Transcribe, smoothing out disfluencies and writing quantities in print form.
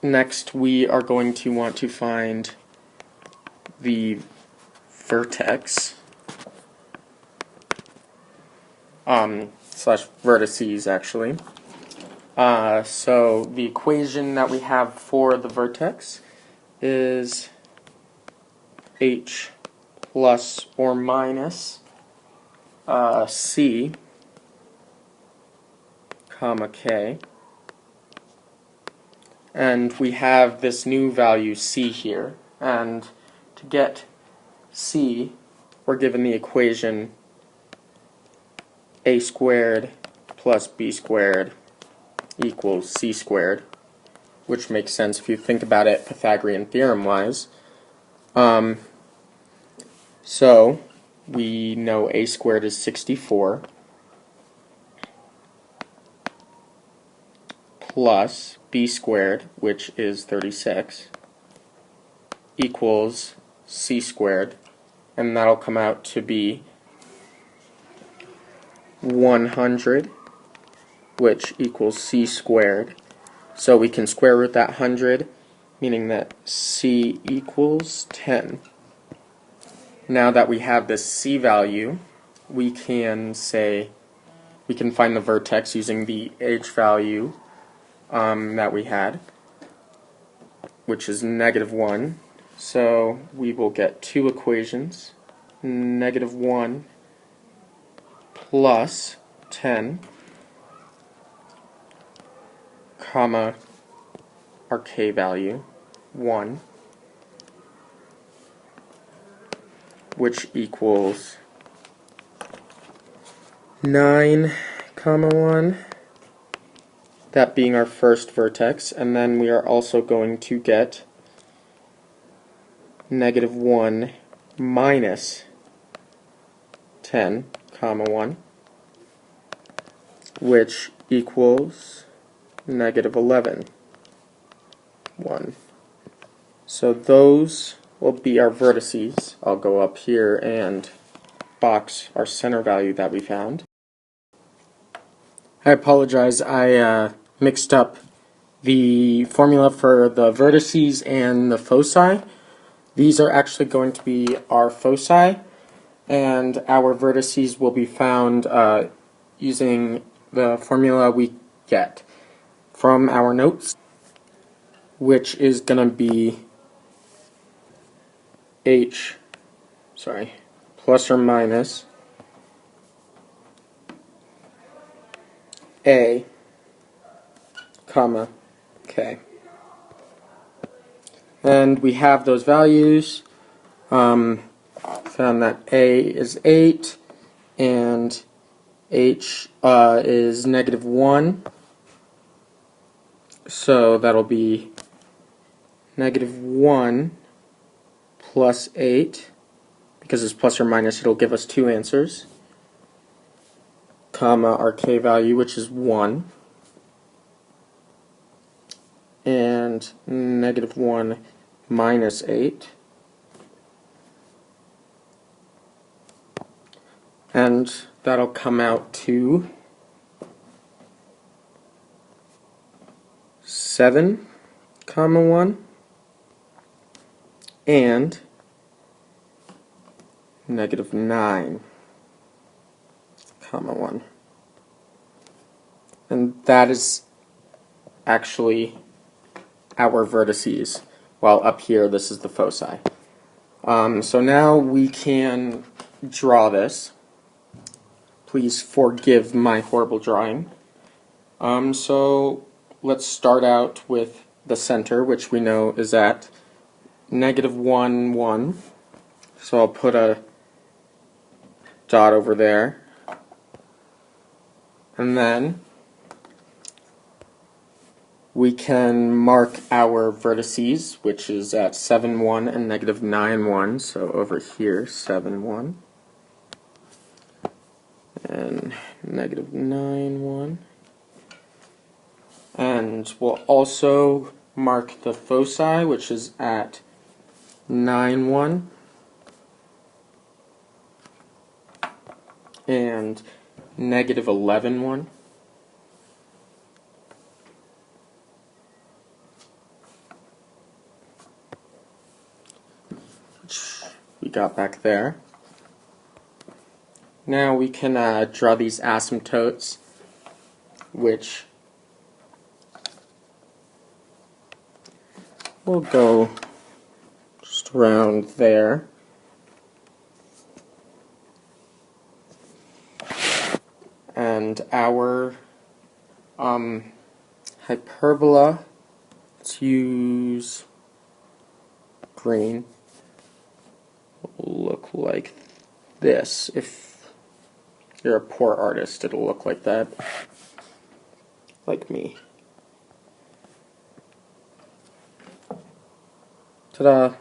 next we are going to want to find the vertex slash vertices actually. So the equation that we have for the vertex is h plus or minus c comma k, and we have this new value c here, and to get c we're given the equation a squared plus b squared equals c squared, which makes sense if you think about it Pythagorean theorem wise. So we know a squared is 64 plus b squared, which is 36, equals c squared, and that'll come out to be 100, which equals c squared. So we can square root that 100, meaning that c equals 10. Now that we have this c value, we can find the vertex using the h value that we had, which is -1. So we will get two equations, -1 plus 10, comma, our k value, 1, which equals 9, comma 1, that being our first vertex, and then we are also going to get -1 minus 10, comma 1, which equals -11, 1. So those will be our vertices. I'll go up here and box our center value that we found. I apologize, I mixed up the formula for the vertices and the foci. These are actually going to be our foci, and our vertices will be found using the formula we get from our notes, which is going to be plus or minus a, comma, k. And we have those values. Found that a is 8 and h is -1. So that'll be -1 plus 8. Because it's plus or minus, it'll give us two answers, comma, our k value, which is 1, and -1 minus 8, and that'll come out to 7, comma 1, and -9, comma 1. And that is actually our vertices, while up here this is the foci. So now we can draw this. Please forgive my horrible drawing. So let's start out with the center, which we know is at -1, 1. So I'll put a dot over there, and then we can mark our vertices, which is at 7, 1 and -9, 1. So over here, 7, 1 and -9, 1. And we'll also mark the foci, which is at 9, 1 and -11, 1. we got back there. Now we can draw these asymptotes, which will go just around there. And our hyperbola, let's use green, will look like this. If you're a poor artist, it'll look like that, like me. Ta-da!